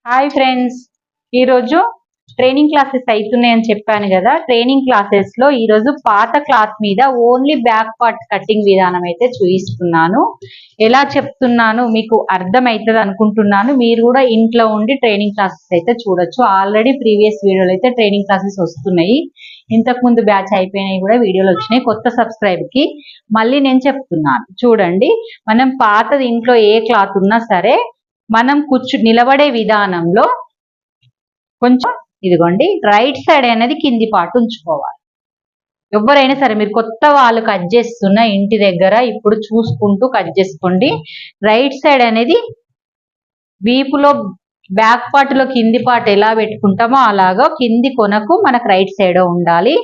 Hi friends, ఈరోజు training classes అవుతున్నాయని చెప్పాను కదా. ట్రైనింగ్ క్లాసెస్ లో ఈరోజు పాత క్లాత్ మీద ఓన్లీ బ్యాక్ పార్ట్ కటింగ్ విధానం అయితే చూపిస్తున్నాను. ఎలా చెప్తున్నాను మీకు అర్థమవుతుంది అనుకుంటున్నాను. మీరు కూడా ఇంట్లో ఉండి ట్రైనింగ్ క్లాసెస్ అయితే చూడొచ్చు. ఆల్రెడీ ప్రీవియస్ వీడియోలు అయితే ట్రైనింగ్ క్లాసెస్ వస్తున్నాయి. ఇంతకు ముందు బ్యాచ్ అయిపోయినాయి కూడా వీడియోలు వచ్చినాయి. కొత్త సబ్స్క్రైబ్ కి మళ్ళీ నేను చెప్తున్నాను చూడండి. మనం పాతది ఇంట్లో ఏ క్లాత్ ఉన్నా సరే మనం నిలబడే విధానంలో కొంచెం ఇదిగోండి రైట్ సైడ్ అనేది కింది పార్ట్ ఉంచుకోవాలి. ఎవరైనా సరే మీరు కొత్త వాళ్ళు కట్ చేస్తున్న ఇంటి దగ్గర ఇప్పుడు చూసుకుంటూ కట్ చేసుకోండి. రైట్ సైడ్ అనేది వీపులో బ్యాక్ పార్ట్ లో కింది పార్ట్ ఎలా పెట్టుకుంటామో అలాగా కింది కొనకు మనకు రైట్ సైడ్ ఉండాలి.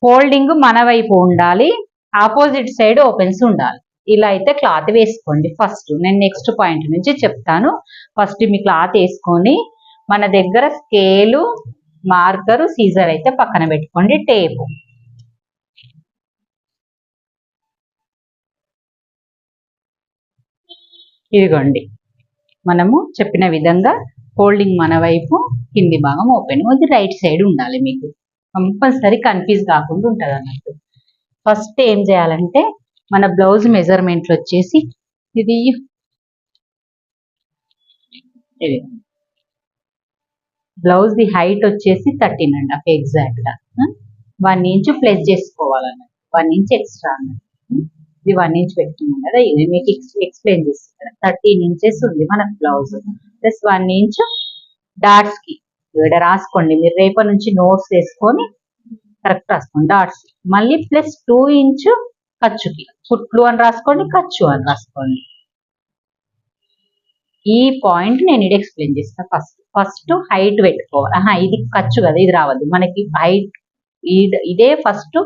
ఫోల్డింగ్ మన వైపు ఉండాలి. ఆపోజిట్ సైడ్ ఓపెన్స్ ఉండాలి. ఇలా అయితే క్లాత్ వేసుకోండి. ఫస్ట్ నేను నెక్స్ట్ పాయింట్ నుంచి చెప్తాను. ఫస్ట్ మీ క్లాత్ వేసుకొని మన దగ్గర స్కేలు, మార్కరు, సీజర్ అయితే పక్కన పెట్టుకోండి. టేపు ఇదిగోండి. మనము చెప్పిన విధంగా ఫోల్డింగ్ మన వైపు, కింది భాగం ఓపెన్. అది రైట్ సైడ్ ఉండాలి. మీకు కంపల్సరీ కన్ఫ్యూజ్ కాకుండా ఉంటుంది అన్నట్టు. ఫస్ట్ ఏం చేయాలంటే మన బ్లౌజ్ మెజర్మెంట్లు వచ్చేసి ఇది బ్లౌజ్ ది హైట్ వచ్చేసి 13.5 ఎగ్జాక్ట్ గా 1 ఇంచ్ ప్లస్ చేసుకోవాలన్నట్టు. 1 ఇంచ్ ఎక్స్ట్రా అన్నట్టు. ఇది 1 ఇంచ్ పెట్టుకున్నాం కదా, ఇది మీకు ఎక్స్ప్లెయిన్ చేస్తాను. 13 ఇంచెస్ ఉంది మనకు బ్లౌజ్. ప్లస్ 1 ఇంచ్ డాట్స్ కి ఇక్కడ రాసుకోండి. మీరు రేపటి నుంచి నోట్స్ వేసుకొని కరెక్ట్ రాసుకోండి. డాట్స్ మళ్ళీ ప్లస్ 2 ఇంచ్ ఖర్చుకి, కుట్లు అని రాసుకోండి, ఖర్చు అని రాసుకోండి. ఈ పాయింట్ నేను ఇది ఎక్స్ప్లెయిన్ చేస్తా. ఫస్ట్ హైట్ పెట్టుకోవాలి. ఇది ఖర్చు కదా, ఇది రావద్దు మనకి. హైట్ ఇదే ఫస్ట్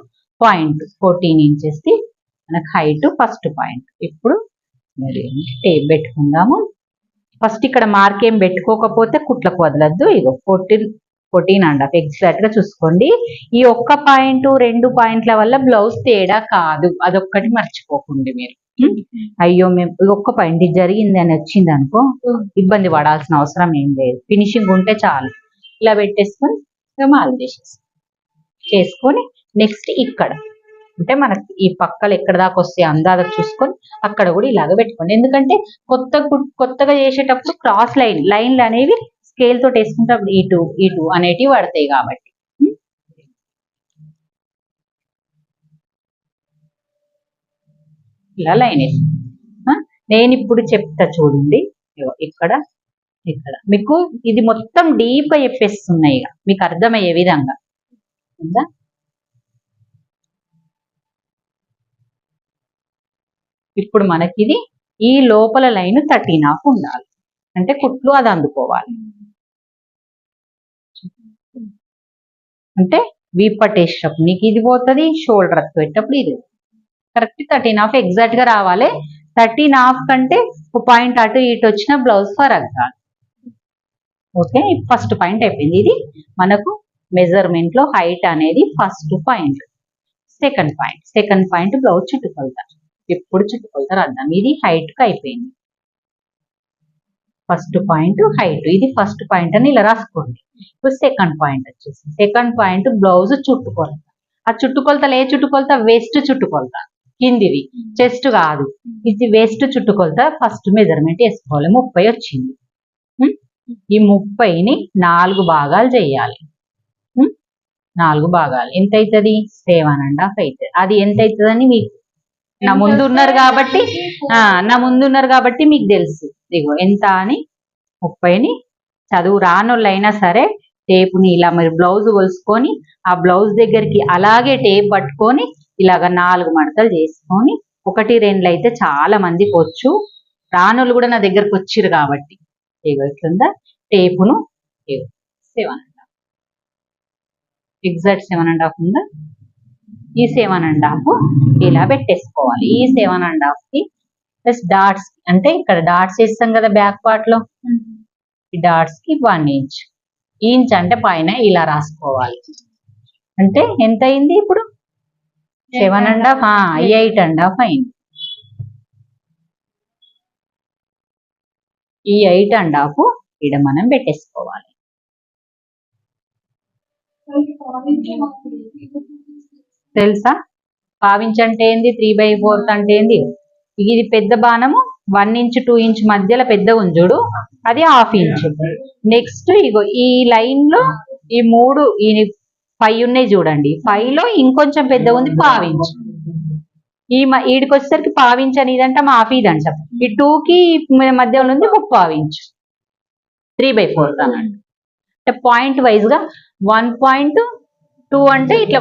పాయింట్. 14 ఇంచెస్ ది మనకు హైట్ ఫస్ట్ పాయింట్. ఇప్పుడు మరి టేప్ పెట్టుకుందాము. ఫస్ట్ ఇక్కడ మార్క్ ఏం పెట్టుకోకపోతే కుట్లకు వదలద్దు. ఇగో 14.5 ఎగ్జాక్ట్ గా చూసుకోండి. ఈ ఒక్క పాయింట్ 2 పాయింట్ల వల్ల బ్లౌజ్ తేడా కాదు, అదొక్కటి మర్చిపోకండి మీరు. అయ్యో మేము ఒక్క పాయింట్ ఇది జరిగింది అని వచ్చింది అనుకో, ఇబ్బంది పడాల్సిన అవసరం ఏం లేదు. ఫినిషింగ్ ఉంటే చాలు. ఇలా పెట్టేసుకొని మాల చేసుకొని నెక్స్ట్ ఇక్కడ అంటే మనకి ఈ పక్కలు ఎక్కడ దాకా వస్తే అందాక చూసుకొని అక్కడ కూడా ఇలాగ పెట్టుకోండి. ఎందుకంటే కొత్తగా చేసేటప్పుడు క్రాస్ లైన్లు అనేవి స్కేల్ తోటి వేసుకుంటే ఇటు ఇటు అనేటివి పడతాయి కాబట్టి ఇలా లైన్ వేసి నేను ఇప్పుడు చెప్తా చూడండి. ఇక్కడ ఇక్కడ మీకు ఇది మొత్తం డీప్ గా చెప్పేస్తున్నాయి, మీకు అర్థమయ్యే విధంగా ఉందా. ఇప్పుడు మనకి ఇది ఈ లోపల లైన్ 13.5 ఉండాలి. అంటే కుట్లు అది అందుకోవాలి. అంటే వీప్ పట్టేసేటప్పుడు నీకు ఇది పోతుంది, షోల్డర్ పెట్టేటప్పుడు ఇది కరెక్ట్ 13.5 ఎగ్జాక్ట్ గా రావాలి. 13.5 కంటే ఒక పాయింట్ అటు ఇటు వచ్చిన బ్లౌజ్ ఫరక్ కాదు. ఓకే, ఫస్ట్ పాయింట్ అయిపోయింది. ఇది మనకు మెజర్మెంట్ లో హైట్ అనేది first point. Second point blouse చుట్టుకొలత. ఎప్పుడు చుట్టుకొలత రాద్దాం. ఇది హైట్ కి అయిపోయింది. ఫస్ట్ పాయింట్ హైట్, ఇది ఫస్ట్ పాయింట్ అని ఇలా రాసుకోండి. ఇప్పుడు సెకండ్ పాయింట్ వచ్చేసి సెకండ్ పాయింట్ బ్లౌజ్ చుట్టుకొలత. ఆ చుట్టుకొలతలు ఏ చుట్టుకొలత? వెస్ట్ చుట్టుకొలత. కిందిది చెస్ట్ కాదు, ఇది వెస్ట్ చుట్టుకొలత. ఫస్ట్ మెజర్మెంట్ వేసుకోవాలి. 30 వచ్చింది. ఈ 30ని 4 భాగాలు చేయాలి. 4 భాగాలు ఎంత అవుతుంది? 7.5 అవుతుంది. అది ఎంత అవుతుందని మీకు నా ముందు ఉన్నారు కాబట్టి మీకు తెలుసు. ఇదిగో ఎంత అని 30ని చదువు రానోళ్ళైనా సరే టేపుని ఇలా మీరు బ్లౌజ్ కొలుసుకొని ఆ బ్లౌజ్ దగ్గరికి అలాగే టేప్ పట్టుకొని ఇలాగ 4 మడతలు చేసుకొని 1, 2 అయితే చాలా మందికి వచ్చు. రానోళ్ళు కూడా నా దగ్గరకు వచ్చిర్రు కాబట్టి ఇట్లుందా టేపును 7.5 ఎగ్జాక్ట్ 7.5 ఉందా. ఈ 7.5 ఇలా పెట్టేసుకోవాలి. ఈ 7.5 కి ప్లస్ డాట్స్ అంటే ఇక్కడ డాట్స్ వేస్తాం కదా బ్యాక్ పార్ట్ లో, ఈ డాట్స్ కి 1 ఇంచ్. ఇంచ్ అంటే పైన ఇలా రాసుకోవాలి. అంటే ఎంత అయింది ఇప్పుడు? 7.5 8.5 అయింది. ఈ 8.5 ఇక్కడ మనం పెట్టేసుకోవాలి. తెలుసా పావించ్ అంటే ఏంది, 3/4 అంటే ఏంది? ఇది పెద్ద బాణము 1 ఇంచ్ 2 ఇంచ్ మధ్యలో పెద్ద ఉంచుడు, అది 1/2 ఇంచ్. నెక్స్ట్ ఇగో ఈ లైన్ లో ఈ 3 ఈ 5 ఉన్నాయి చూడండి, 5 లో ఇంకొంచెం పెద్ద ఉంది పావించ్. ఈడికి వచ్చేసరికి పావించ్ అని ఇదంట, 1/2 ఇదంట. ఈ 2 కి మధ్యలో ఉంది 1/4 ఇంచ్, 3/4 అన్నట్టు. అంటే పాయింట్ వైజ్ గా 1.2 అంటే ఇట్లా.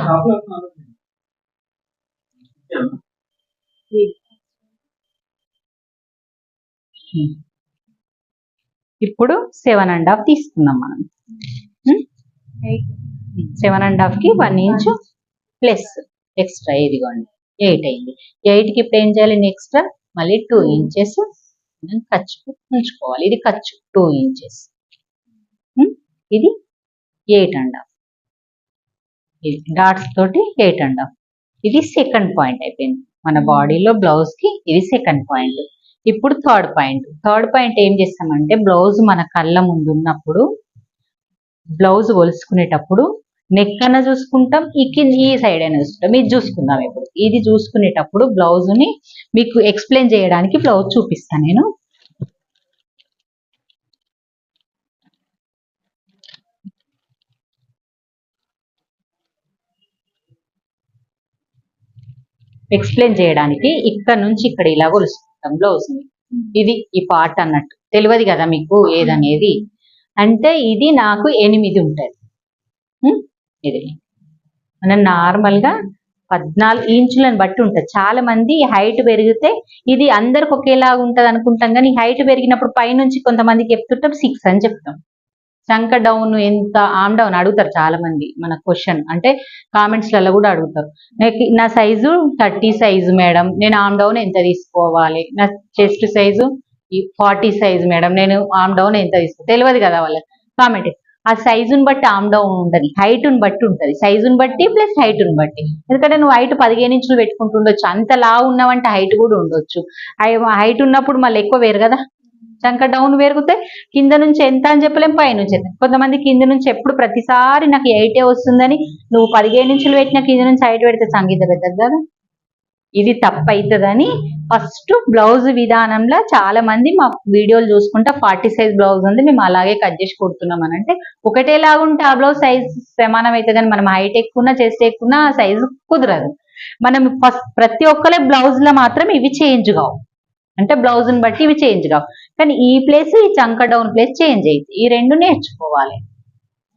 ఇప్పుడు 7.5 తీసుకున్నాం మనం. 7.5 కి 1 ఇంచ్ ప్లస్ ఎక్స్ట్రా ఇదిగోండి 8 అయింది. 8 కి ఇప్పుడు ఏం చేయాలి, నెక్స్ట్ మళ్ళీ 2 ఇంచెస్ ఖర్చు ఉంచుకోవాలి. ఇది ఖర్చు 2 ఇంచెస్, ఇది 8.5, ఇది డాట్స్ తోటి 8.5. ఇది సెకండ్ పాయింట్ అయిపోయింది మన బాడీలో బ్లౌజ్ కి, ఇది సెకండ్ పాయింట్. ఇప్పుడు థర్డ్ పాయింట్ ఏం చేస్తామంటే, బ్లౌజ్ మన కళ్ళ ముందు ఉన్నప్పుడు బ్లౌజ్ ఒలుసుకునేటప్పుడు నెక్ అన్న చూసుకుంటాం, ఈ సైడ్ అయినా చూసుకుంటాం. ఇది చూసుకుందాం. ఇప్పుడు ఇది చూసుకునేటప్పుడు బ్లౌజ్ ని మీకు ఎక్స్ప్లెయిన్ చేయడానికి బ్లౌజ్ చూపిస్తాను నేను. ఎక్స్ప్లెయిన్ చేయడానికి ఇక్కడ నుంచి ఇక్కడ ఇలా కొలుసుకుంటాం బ్లౌజ్ ని. ఇది ఈ పార్ట్ అన్నట్టు తెలియదు కదా మీకు ఏదనేది. అంటే ఇది నాకు 8 ఉంటుంది. ఇది మనం నార్మల్ గా 14 ఇంచులను బట్టి ఉంటుంది. చాలా మంది హైట్ పెరిగితే ఇది అందరికి ఒకేలాగా ఉంటది అనుకుంటాం, కానీ హైట్ పెరిగినప్పుడు పైనుంచి కొంతమందికి చెప్తుంటాం 6 అని చెప్తాం. చంక డౌన్ ఎంత, ఆమ్ డౌన్ అడుగుతారు చాలా మంది. మన క్వశ్చన్ అంటే కామెంట్స్ లలో కూడా అడుగుతారు. నా సైజు 30 సైజు మేడం, నేను ఆమ్ డౌన్ ఎంత తీసుకోవాలి? నా చెస్ట్ సైజు 40 సైజు మేడం, నేను ఆమ్ డౌన్ ఎంత తీసుకోవాలి? తెలియదు కదా వాళ్ళకి. కామెంట్ ఆ సైజుని బట్టి ఆమ్ డౌన్ ఉంటుంది, హైట్ని బట్టి ఉంటుంది. సైజుని బట్టి ప్లస్ హైట్ని బట్టి. ఎందుకంటే నువ్వు హైట్ 15 ఇంచులు పెట్టుకుంటుండొచ్చు, అంత లా ఉన్నావంటే హైట్ కూడా ఉండొచ్చు. హైట్ ఉన్నప్పుడు మళ్ళీ ఎక్కువ వేరు కదా, చంక డౌన్ పెరిగితే కింద నుంచి ఎంత అని చెప్పలేం, పై నుంచి. కొంతమంది కింద నుంచి ఎప్పుడు ప్రతిసారి నాకు 8 వస్తుందని నువ్వు 15 ఇంచులు పెట్టిన కింద నుంచి హైట్ పెడితే సంగీత పెద్దది కదా. ఇది తప్పు అవుతుందని ఫస్ట్ బ్లౌజ్ విధానంలో చాలా మంది మా వీడియోలు చూసుకుంటా 40 సైజ్ బ్లౌజ్ ఉంది, మేము అలాగే కట్ చేసి కుడుతున్నాం అని. అంటే ఒకటేలాగా ఉంటే ఆ బ్లౌజ్ సైజ్ సమానం అవుతుంది, కానీ మనం హైట్ ఎక్కువ చెస్ట్ ఎక్కువ సైజు కుదరదు. మనం ఫస్ట్ ప్రతి ఒక్కరే బ్లౌజ్ లో మాత్రం ఇవి చేంజ్ కావు, అంటే బ్లౌజ్ ని బట్టి ఇవి చేంజ్ కావు. కానీ ఈ ప్లేస్, ఈ చంక డౌన్ ప్లేస్ చేంజ్ అయింది. ఈ రెండు నేర్చుకోవాలి.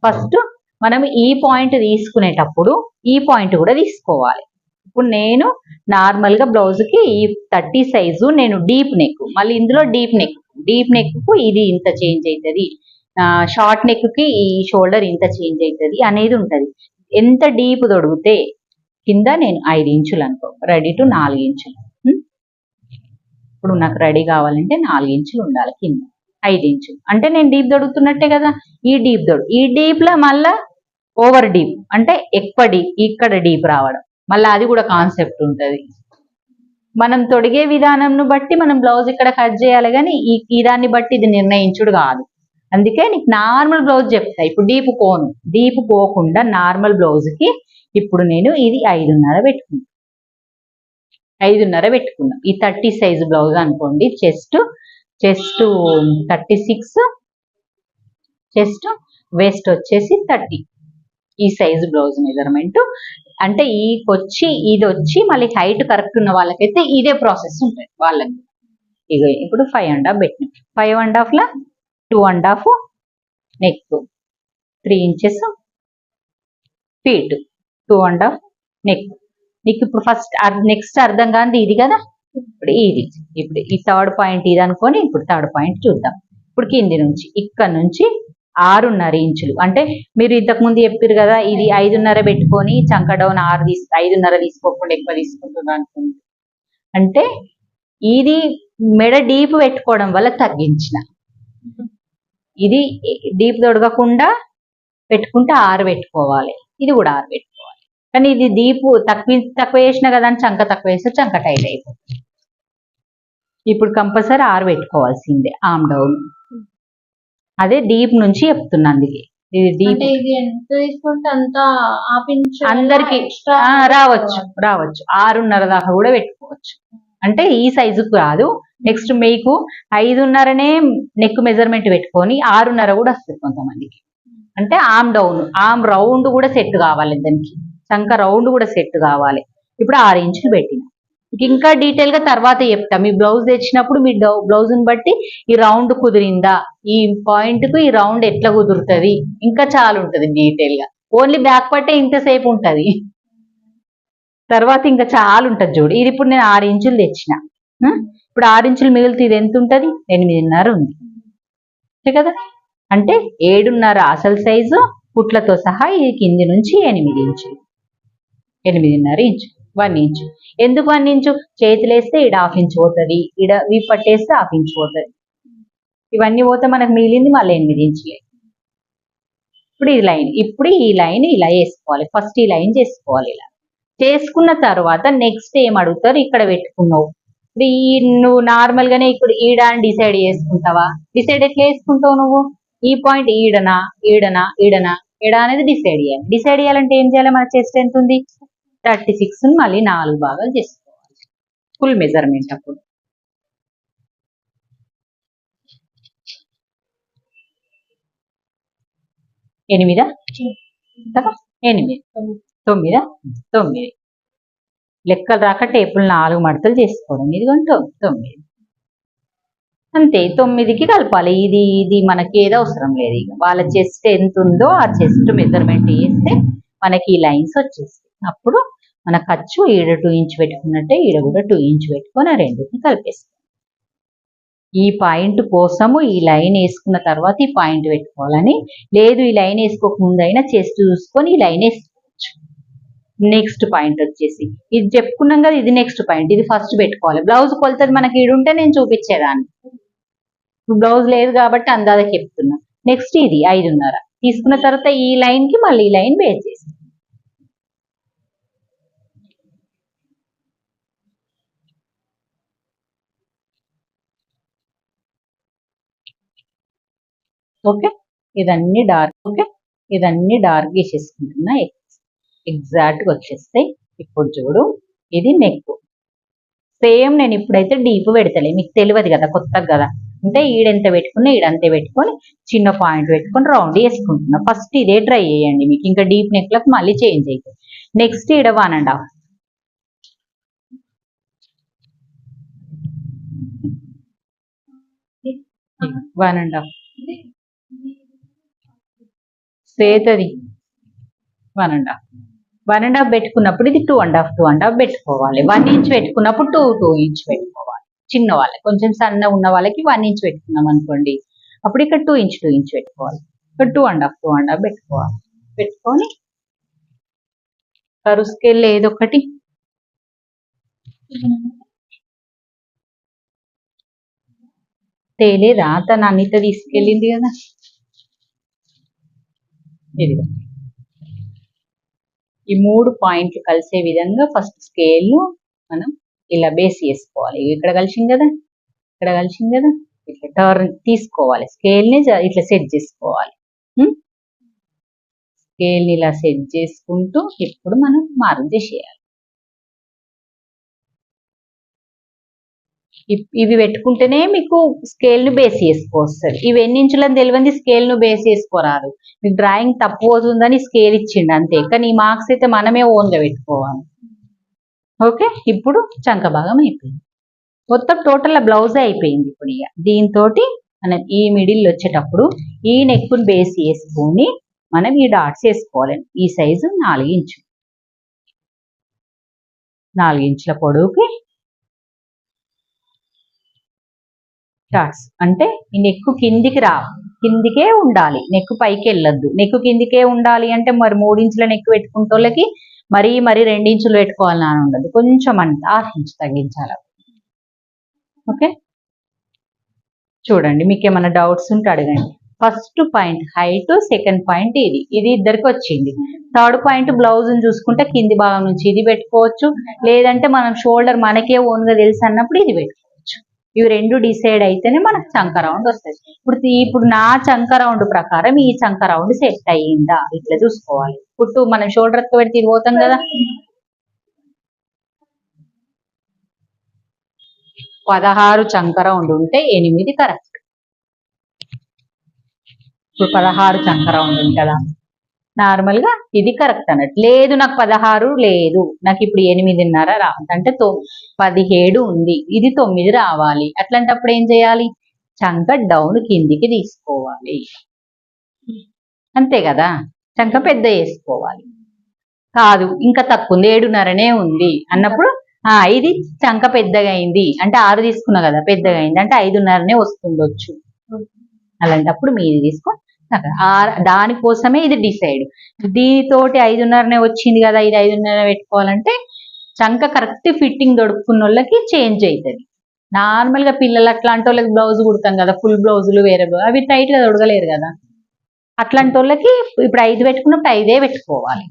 ఫస్ట్ మనం ఈ పాయింట్ తీసుకునేటప్పుడు ఈ పాయింట్ కూడా తీసుకోవాలి. ఇప్పుడు నేను నార్మల్ గా బ్లౌజ్ కి ఈ 30 సైజు నేను డీప్ నెక్, మళ్ళీ ఇందులో డీప్ నెక్ కు ఇది ఇంత చేంజ్ అవుతుంది, షార్ట్ నెక్ కి ఈ షోల్డర్ ఇంత చేంజ్ అవుతుంది అనేది ఉంటది. ఎంత డీప్ దొడిగితే కింద నేను 5 ఇంచులు అనుకో, రెడీ టు 4 ఇంచులు. ఇప్పుడు నాకు రెడీ కావాలంటే 4 ఇంచులు ఉండాలి, కింద 5 ఇంచులు అంటే నేను డీప్ దొడుగుతున్నట్టే కదా. ఈ డీప్ లో మళ్ళా ఓవర్ డీప్ అంటే ఎక్కువ డీప్, ఇక్కడ డీప్ రావడం, మళ్ళీ అది కూడా కాన్సెప్ట్ ఉంటుంది. మనం తొడిగే విధానంను బట్టి మనం బ్లౌజ్ ఇక్కడ కట్ చేయాలి, కానీ ఈ దాన్ని బట్టి ఇది నిర్ణయించుడు కాదు. అందుకే నీకు నార్మల్ బ్లౌజ్ చెప్తా. ఇప్పుడు డీప్ పోకుండా నార్మల్ బ్లౌజ్ కి ఇప్పుడు నేను ఇది 5.5 పెట్టుకున్నాను. 5.5 పెట్టుకున్నాం. ఈ 30 సైజు బ్లౌజ్ అనుకోండి. చెస్ట్ 36, చెస్ట్ వేస్ట్ వచ్చేసి 30. ఈ సైజు బ్లౌజ్ మెజర్మెంట్. అంటే ఇది వచ్చి మళ్ళీ హైట్ కరెక్ట్ ఉన్న వాళ్ళకైతే ఇదే ప్రాసెస్ ఉంటుంది వాళ్ళకి. ఇక ఇప్పుడు 5.5 పెట్టినాం. 5.5 లా 2.5 నెక్, 3 ఇంచెస్ ఫీట్, 2.5 నెక్. నీకు ఇప్పుడు ఫస్ట్ నెక్స్ట్ అర్థం కాంది ఇది కదా. ఇప్పుడు ఈ థర్డ్ పాయింట్ ఇది అనుకొని ఇప్పుడు థర్డ్ పాయింట్ చూద్దాం. ఇప్పుడు కింది నుంచి ఇక్కడ నుంచి 6.5 ఇంచులు. అంటే మీరు ఇంతకు ముందు చెప్పారు కదా, ఇది 5.5 పెట్టుకొని చంక డౌన్ 5.5 తీసుకోకుండా ఎక్కువ తీసుకుంటున్నారు అనుకుంది. అంటే ఇది మెడ డీప్ పెట్టుకోవడం వల్ల తగ్గించిన, ఇది డీప్ తొడగకుండా పెట్టుకుంటే 6 పెట్టుకోవాలి, ఇది కూడా 6 పెట్టుకోవాలి. కానీ ఇది డీప్ తక్కువ వేసినా కదా అని చంక తక్కువ వేస్తే చంక టైట్ అయిపోతుంది. ఇప్పుడు కంపల్సరీ 6 పెట్టుకోవాల్సిందే ఆమ్ డౌన్. అదే డీప్ నుంచి చెప్తున్నా, అందుకే ఇది డీప్. అందరికి రావచ్చు 6:30 దాకా కూడా పెట్టుకోవచ్చు. అంటే ఈ సైజుకు కాదు, నెక్స్ట్ మీకు 5:30నే నెక్ మెజర్మెంట్ పెట్టుకొని 6:30 కూడా వస్తుంది కొంతమందికి. అంటే ఆమ్ రౌండ్ కూడా సెట్ కావాలి, దానికి చంక రౌండ్ కూడా సెట్ కావాలి. ఇప్పుడు 6 ఇంచులు పెట్టిన. ఇంకా డీటెయిల్ గా తర్వాత చెప్తా. మీ బ్లౌజ్ తెచ్చినప్పుడు మీ బ్లౌజ్ ని బట్టి ఈ రౌండ్ కుదిరిందా, ఈ పాయింట్ కు ఈ రౌండ్ ఎట్లా కుదురుతుంది, ఇంకా చాలా ఉంటది డీటెయిల్ గా. ఓన్లీ బ్యాక్ పట్టే ఇంతసేపు ఉంటది, తర్వాత ఇంకా చాలా ఉంటది చూడు. ఇది ఇప్పుడు నేను 6 ఇంచులు తెచ్చిన, ఇప్పుడు 6 ఇంచులు మిగిలితే ఇది ఎంత ఉంటది, 8:30 ఉంది కదా. అంటే 7:30 అసలు సైజు కుట్లతో సహా ఇది కింది నుంచి 8 ఇంచులు, 8:30 ఇంచు, 1 ఇంచు. ఎందుకు 1 ఇంచు? చేతులు వేస్తే ఈడ 1/2 ఇంచు పోతుంది, ఈడ వీ పట్టేస్తే 1/2 ఇంచు పోతుంది. ఇవన్నీ పోతే మనకు మిగిలింది మళ్ళీ 8 ఇంచులే. ఇప్పుడు ఈ లైన్, ఇప్పుడు ఈ లైన్ ఇలా వేసుకోవాలి. ఫస్ట్ ఈ లైన్ చేసుకోవాలి. ఇలా చేసుకున్న తర్వాత నెక్స్ట్ ఏం అడుగుతారు, ఇక్కడ పెట్టుకున్నావు, నువ్వు నార్మల్ గానే ఇప్పుడు ఈడ అని డిసైడ్ చేసుకుంటావా? డిసైడ్ ఎట్లా చేసుకుంటావు నువ్వు? ఈ పాయింట్ ఈడనా ఈడనా ఈడనా ఈడ అనేది డిసైడ్ చేయాలి. డిసైడ్ చేయాలంటే ఏం చేయాలి? మన చెస్ట్ ఎంత ఉంది, 36 మళ్ళీ 4 భాగాలు చేసుకోవాలి, ఫుల్ మెజర్మెంట్. అప్పుడు 8 కదా, 8 9 లెక్కలు రాక టేపులు 4 మడతలు చేసుకోవడం. ఇదిగోండి 9 అంతే. 9కి కలపాలి. ఇది మనకి ఏదో అవసరం లేదు. ఇక వాళ్ళ చెస్ట్ ఎంత ఉందో ఆ చెస్ట్ మెజర్మెంట్ చేస్తే మనకి ఈ లైన్స్ వచ్చేస్తాయి. అప్పుడు మన ఖర్చు ఈడ 2 ఇంచు పెట్టుకున్నట్టే ఈడ కూడా 2 ఇంచు పెట్టుకొని ఆ రెండుని కలిపేస్తాం. ఈ పాయింట్ కోసము ఈ లైన్ వేసుకున్న తర్వాత ఈ పాయింట్ పెట్టుకోవాలని లేదు. ఈ లైన్ వేసుకోక ముందైనా చెస్ట్ చూసుకొని ఈ లైన్ వేసుకోవచ్చు. నెక్స్ట్ పాయింట్ వచ్చేసి ఇది చెప్పుకున్నాం కదా, ఇది నెక్స్ట్ పాయింట్. ఇది ఫస్ట్ పెట్టుకోవాలి. బ్లౌజ్ కొలతది మనకి ఈడుంటే నేను చూపించేదాన్ని, బ్లౌజ్ లేదు కాబట్టి అందాక చెప్తున్నా. నెక్స్ట్ ఇది 5:30 తీసుకున్న తర్వాత ఈ లైన్ కి మళ్ళీ ఈ లైన్ బేస్ చేసి ఓకే. ఇదన్నీ డార్క్, ఓకే, ఇదన్నీ డార్క్ వేసేసుకుంటున్నా. ఎగ్జాక్ట్ గా వచ్చేస్తాయి. ఇప్పుడు చూడు, ఇది నెక్ సేమ్. నేను ఇప్పుడైతే డీప్ పెడతలే, మీకు తెలియదు కదా, కొత్తగా కదా. అంటే ఈడెంత పెట్టుకున్నా ఈడంతే పెట్టుకొని చిన్న పాయింట్ పెట్టుకొని రౌండ్ వేసుకుంటున్నా. ఫస్ట్ ఇదే ట్రై చేయండి, మీకు ఇంకా డీప్ నెక్ లకు మళ్ళీ చేంజ్ అవుతుంది. నెక్స్ట్ ఈడ 1.5 సేతది 1.5 పెట్టుకున్నప్పుడు ఇది 2.5 పెట్టుకోవాలి. 1 ఇంచ్ పెట్టుకున్నప్పుడు 2 ఇంచ్ పెట్టుకోవాలి. చిన్న వాళ్ళకి, కొంచెం సన్న ఉన్న వాళ్ళకి 1 ఇంచ్ పెట్టుకున్నాం అనుకోండి, అప్పుడు ఇక్కడ 2 ఇంచ్ పెట్టుకోవాలి. ఇక్కడ 2.5 పెట్టుకోవాలి. పెట్టుకొని కరువు స్కేల్ ఏదో ఒకటి తేలేదా, తన అనిత తీసుకెళ్ళింది కదా. ఇదిగో ఈ 3 పాయింట్లు కలిసే విధంగా ఫస్ట్ స్కేల్ మనం ఇలా బేస్ చేసుకోవాలి. ఇక్కడ కలిసింది కదా, ఇక్కడ కలిసింది కదా, ఇట్లా టర్న్ తీసుకోవాలి. స్కేల్ని ఇట్లా సెట్ చేసుకోవాలి. స్కేల్ని ఇలా సెట్ చేసుకుంటూ ఇప్పుడు మనం మార్క్ చేసేయాలి. ఇవి పెట్టుకుంటేనే మీకు స్కేల్ ను బేస్ చేసుకోవస్తుంది. ఇవి ఎన్ని ఇంచులని తెలియంది స్కేల్ ను బేస్ చేసుకోరాదు. మీకు డ్రాయింగ్ తప్పు అవుతుందని స్కేల్ ఇచ్చిండు అంతే, కానీ ఈ మార్క్స్ అయితే మనమే ఓన్ గా పెట్టుకోవాలి. ఓకే. ఇప్పుడు చంక భాగం అయిపోయింది, మొత్తం టోటల్ బ్లౌజ్ అయిపోయింది. ఇప్పుడు ఇక దీంతో మనం ఈ మిడిల్ వచ్చేటప్పుడు ఈ నెక్ ను బేస్ చేసుకొని మనం ఈ డాట్స్ వేసుకోవాలి. ఈ సైజు 4 ఇంచులు, 4 ఇంచుల పొడవుకి డాట్స్. అంటే ఈ నెక్ కిందికి కిందికే ఉండాలి, నెక్ పైకి వెళ్ళొద్దు. నెక్ కిందికే ఉండాలి అంటే మరి 3 ఇంచుల నెక్ పెట్టుకుంటే వాళ్ళకి మరీ 2 ఇంచులు పెట్టుకోవాలని అని ఉండదు, కొంచెం అంత 1/2 ఇంచు తగ్గించాలి. ఓకే. చూడండి, మీకు ఏమైనా డౌట్స్ ఉంటే అడగండి. First point height, second point ఇది ఇద్దరికి వచ్చింది. థర్డ్ పాయింట్ బ్లౌజ్ చూసుకుంటే కింది భాగం నుంచి ఇది పెట్టుకోవచ్చు, లేదంటే మనం షోల్డర్ మనకే ఓన్ గా తెలుసు అన్నప్పుడు ఇది పెట్టుకోవచ్చు. ఇవి రెండు డిసైడ్ అయితేనే మనకు చంక రౌండ్ వస్తుంది. ఇప్పుడు నా చంక రౌండ్ ప్రకారం ఈ చంక రౌండ్ సెట్ అయ్యిందా ఇట్లా చూసుకోవాలి. ఇప్పుడు మనం షోల్డర్ తో పెట్టి పోతాం కదా, 16 చంక రౌండ్ ఉంటే 8 కరెక్ట్. ఇప్పుడు 16 చంక రౌండ్ ఉంటుందా, నార్మల్ గా ఇది కరెక్ట్ అన్నట్టు. లేదు నాకు 16 లేదు, నాకు ఇప్పుడు 8.5 రావాలి అంటే 17 ఉంది, ఇది 9 రావాలి. అట్లాంటప్పుడు ఏం చేయాలి, చంక డౌన్ కిందికి తీసుకోవాలి, అంతే కదా. చంక పెద్ద వేసుకోవాలి. కాదు ఇంకా తక్కువ ఉంది, 7.5 ఉంది అన్నప్పుడు ఇది చంక పెద్దగా అయింది అంటే 6 తీసుకున్నా కదా, పెద్దగా అయింది అంటే 5.5 వస్తుండొచ్చు. అలాంటప్పుడు మీది తీసుకో. దానికోసమే ఇది డిసైడ్. దీనితోటి 5.5 వచ్చింది కదా, ఇది 5.5 పెట్టుకోవాలంటే చంక కరెక్ట్ ఫిట్టింగ్ దొడుకున్న వాళ్ళకి చేంజ్ అవుతుంది. నార్మల్ గా పిల్లలు అట్లాంటి వాళ్ళకి బ్లౌజ్ కుడతాం కదా, ఫుల్ బ్లౌజులు వేరే అవి టైట్ గా దొడగలేరు కదా, అట్లాంటి వాళ్ళకి ఇప్పుడు 5 పెట్టుకున్నప్పుడు 5 పెట్టుకోవాలి.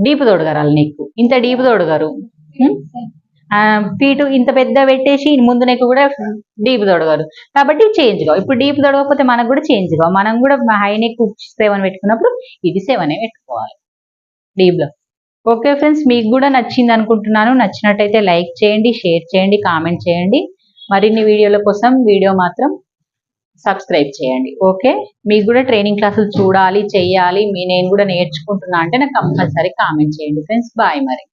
డీప్ తొడగరాలి, నీకు ఇంత డీప్ తొడగరు. పీటు ఇంత పెద్ద పెట్టేసి ముందు నెక్ కూడా డీప్ తొడగరు, కాబట్టి చేంజ్ కావు. ఇప్పుడు డీప్ తొడగకపోతే మనకు కూడా చేంజ్ కావు. మనం కూడా హై నెక్ 7 పెట్టుకున్నప్పుడు ఇది 7 పెట్టుకోవాలి డీప్ లో. ఓకే ఫ్రెండ్స్, మీకు కూడా నచ్చింది అనుకుంటున్నాను. నచ్చినట్టయితే లైక్ చేయండి, షేర్ చేయండి, కామెంట్ చేయండి. మరిన్ని వీడియోల కోసం వీడియో మాత్రం సబ్స్క్రైబ్ చేయండి. ఓకే, మీకు కూడా ట్రైనింగ్ క్లాసులు చూడాలి, చెయ్యాలి, నేను కూడా నేర్చుకుంటున్నా అంటే నాకు కంపల్సరీ కామెంట్ చేయండి ఫ్రెండ్స్. బాయ్ మరి.